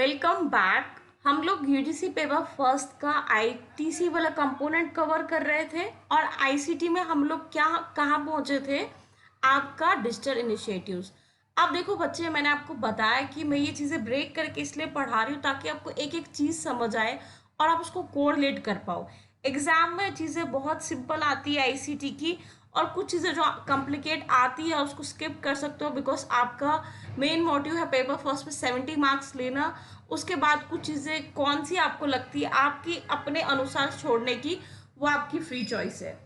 Welcome back. हम लोग UGC paper first का आईटीसी वाला कंपोनेंट कवर कर रहे थे और आईसीटी में हम लोग क्या कहाँ पहुँचे थे, आपका डिजिटल इनिशिएटिव्स। अब देखो बच्चे, मैंने आपको बताया कि मैं ये चीज़ें ब्रेक करके इसलिए पढ़ा रही हूँ ताकि आपको एक एक चीज़ समझ आए और आप उसको कोरिलेट कर पाओ। एग्जाम में चीज़ें बहुत सिंपल आती है आईसीटी की, और कुछ चीज़ें जो कॉम्प्लिकेट आती है उसको स्किप कर सकते हो, बिकॉज आपका मेन मोटिव है पेपर फर्स्ट में 70 मार्क्स लेना। उसके बाद कुछ चीज़ें कौन सी आपको लगती है आपकी अपने अनुसार छोड़ने की, वो आपकी फ्री चॉइस है।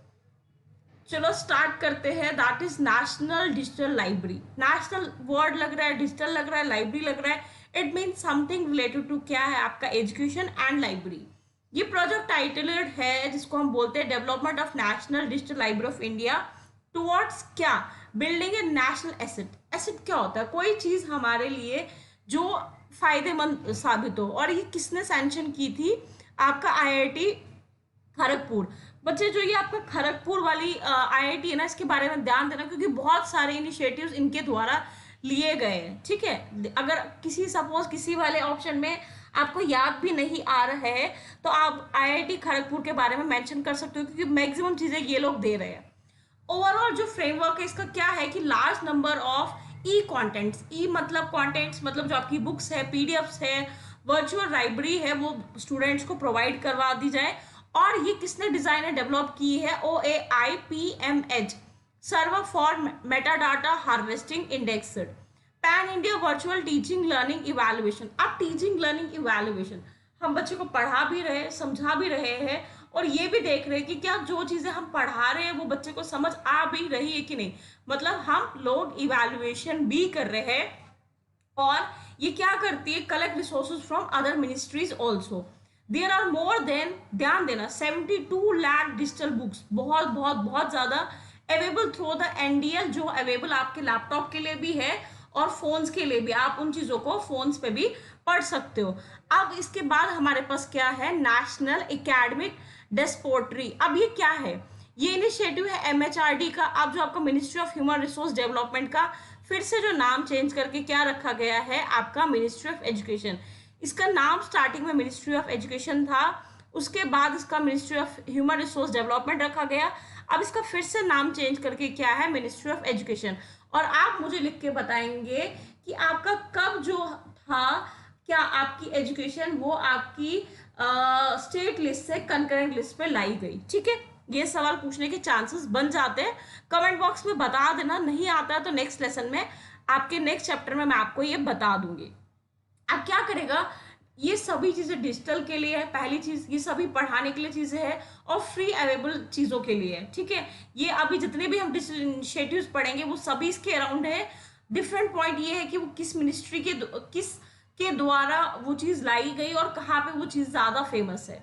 चलो स्टार्ट करते हैं। That is national digital library. National word लग रहा है, डिजिटल लग रहा है, लाइब्रेरी लग रहा है। It mean something related to क्या है, आपका एजुकेशन एंड लाइब्रेरी। ये प्रोजेक्ट टाइटल्ड है जिसको हम बोलते हैं development of national digital library of India towards क्या, building a national asset. Asset क्या होता है? कोई चीज हमारे लिए जो फायदेमंद साबित हो। और ये किसने सैंक्शन की थी? आपका आईआईटी खड़गपुर। बच्चे, जो ये आपका खड़गपुर वाली आईआईटी है ना, इसके बारे में ध्यान देना क्योंकि बहुत सारे इनिशिएटिव्स इनके द्वारा लिए गए हैं। ठीक है, अगर किसी सपोज किसी वाले ऑप्शन में आपको याद भी नहीं आ रहा है तो आप आईआईटी खड़गपुर के बारे में मेंशन कर सकते हो क्योंकि मैक्सिमम चीजें ये लोग दे रहे हैं। ओवरऑल जो फ्रेमवर्क है इसका क्या है कि large number of e contents. E मतलब कंटेंट्स मतलब जो आपकी बुक्स है, पीडीएफ्स है, वर्चुअल लाइब्रेरी है, वो स्टूडेंट्स को प्रोवाइड करवा दी जाए। और ये किसने डिजाइन है, डेवलप की है? OAIPMH, server for Meta data harvesting indexed, pan India virtual teaching learning evaluation. अब टीचिंग लर्निंग इवैल्यूएशन हम बच्चों को पढ़ा भी रहे हैं, समझा भी रहे हैं, और ये भी देख रहे हैं कि क्या जो चीजें हम पढ़ा रहे हैं वो बच्चे को समझ आ भी रही है कि नहीं। मतलब हम लोग इवैल्यूएशन भी कर रहे हैं। और ये क्या करती है? Collect resources from other ministries also. There are more than, ध्यान देना, 72 लाख डिजिटल बुक्स, बहुत बहुत बहुत ज्यादा, अवेलेबल थ्रू द एनडीएल, जो अवेलेबल आपके लैपटॉप के लिए भी है और फोन्स के लिए भी। आप उन चीजों को फोन्स पे भी पढ़ सकते हो। अब इसके बाद हमारे पास क्या है? National academic depository. अब ये क्या है? ये इनिशिएटिव है एमएचआरडी का। अब जो आपका ministry of human resource development का फिर से जो नाम चेंज करके क्या रखा गया है, आपका मिनिस्ट्री ऑफ एजुकेशन। इसका नाम स्टार्टिंग में मिनिस्ट्री ऑफ एजुकेशन था, उसके बाद इसका ministry of human resource development रखा गया। अब इसका फिर से नाम चेंज करके क्या है? Ministry of education. और आप मुझे लिख के बताएंगे कि आपका कब जो था, क्या आपकी एजुकेशन वो आपकी स्टेट लिस्ट से कंकरेंट लिस्ट पे लाई गई। ठीक है, ये सवाल पूछने के चांसेस बन जाते हैं। कमेंट बॉक्स में बता देना, नहीं आता है तो नेक्स्ट लेसन में, आपके नेक्स्ट चैप्टर में मैं आपको ये बता दूंगी। अब क्या करेगा? ये सभी चीजें डिजिटल के लिए है, पहली चीज ये सभी पढ़ाने के लिए चीजें हैं और फ्री अवेलेबल चीजों के लिए है। ठीक है, ये अभी जितने भी हम डिजिटल इनिशिएटिव्स पढ़ेंगे वो सभी इसके अराउंड है। डिफरेंट पॉइंट ये है कि वो किस मिनिस्ट्री के किस के द्वारा वो चीज लाई गई और कहाँ पे वो चीज ज्यादा फेमस है।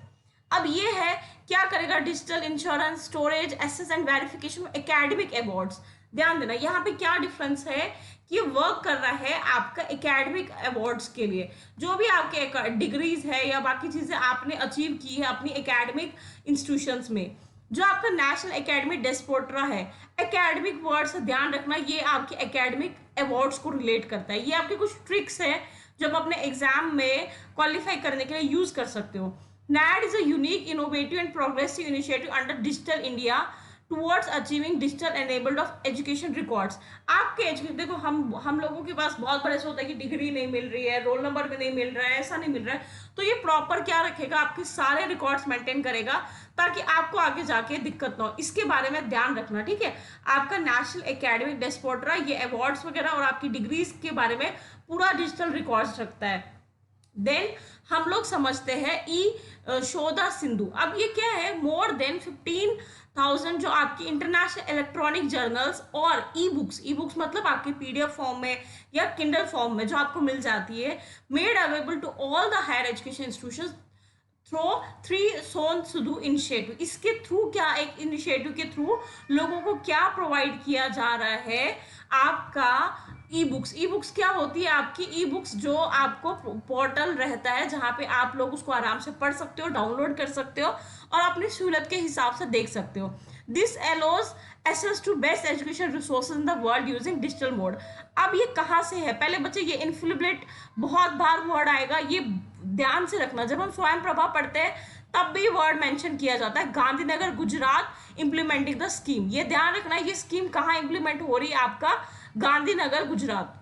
अब ये है, क्या करेगा? Digital insurance, storage, access and verification academic awards. ध्यान देना, यहाँ पे क्या डिफरेंस है कि वर्क कर रहा है आपका एकेडमिक अवार्ड्स के लिए। जो भी आपके डिग्रीज है या बाकी चीजें आपने अचीव की है अपनी एकेडमिक इंस्टीट्यूशंस में, जो आपका नेशनल एकेडमिक डेस्पोट्रा है, एकेडमिक वर्ड से ध्यान रखना, ये आपके एकेडमिक अवार्ड्स को रिलेट करता है। ये आपके कुछ ट्रिक्स है जो आप अपने एग्जाम में क्वालिफाई करने के लिए यूज कर सकते हो। NAD is a unique, innovative and progressive initiative under Digital India towards achieving digital enabled of education records। आपके एजुकेशन देखो, हम लोगों के पास बहुत बड़े से होता है कि डिग्री नहीं मिल रही है, रोल नंबर भी नहीं मिल रहा है, ऐसा नहीं मिल रहा है, तो ये प्रॉपर क्या रखेगा? आपके सारे रिकॉर्ड्स मेंटेन करेगा ताकि आपको आगे जाके दिक्कत ना हो। इसके बारे में ध्यान रखना। ठीक है, आपका नेशनल एकेडमिक डेस्पोट्रा ये अवार्ड्स वगैरह और आपकी डिग्रीज के बारे में पूरा डिजिटल रिकॉर्ड्स रखता है। देन हम लोग समझते हैं ई शोधा सिंधु। अब ये क्या है? मोर देन 15,000 जो आपकी इंटरनेशनल इलेक्ट्रॉनिक जर्नल्स और ई बुक्स मतलब आपके पीडीएफ फॉर्म में या किंडल फॉर्म में जो आपको मिल जाती है, made available to all the higher education institutions through Shodh Shuddhi initiative, इसके थ्रू क्या, एक इनिशिएटिव के थ्रू लोगों को क्या प्रोवाइड किया जा रहा है, आपका ई बुक्स क्या होती है, आपकी ई बुक्स जो आपको पोर्टल रहता है जहाँ पे आप लोग उसको आराम से पढ़ सकते हो, डाउनलोड कर सकते हो और अपनी सहूलत के हिसाब से देख सकते हो। This allows access to best education resources in the world using digital mode। अब ये कहाँ से है, पहले बच्चे ये इन्फ्लिब्लेट बहुत बार वर्ड आएगा, ये ध्यान से रखना, जब हम स्वयं प्रभा पढ़ते हैं तब भी वर्ड मेंशन किया जाता है, Gandhinagar Gujarat implementing the scheme, ये ध्यान रखना है ये स्कीम कहाँ इम्प्लीमेंट हो रही है, आपका गांधीनगर गुजरात।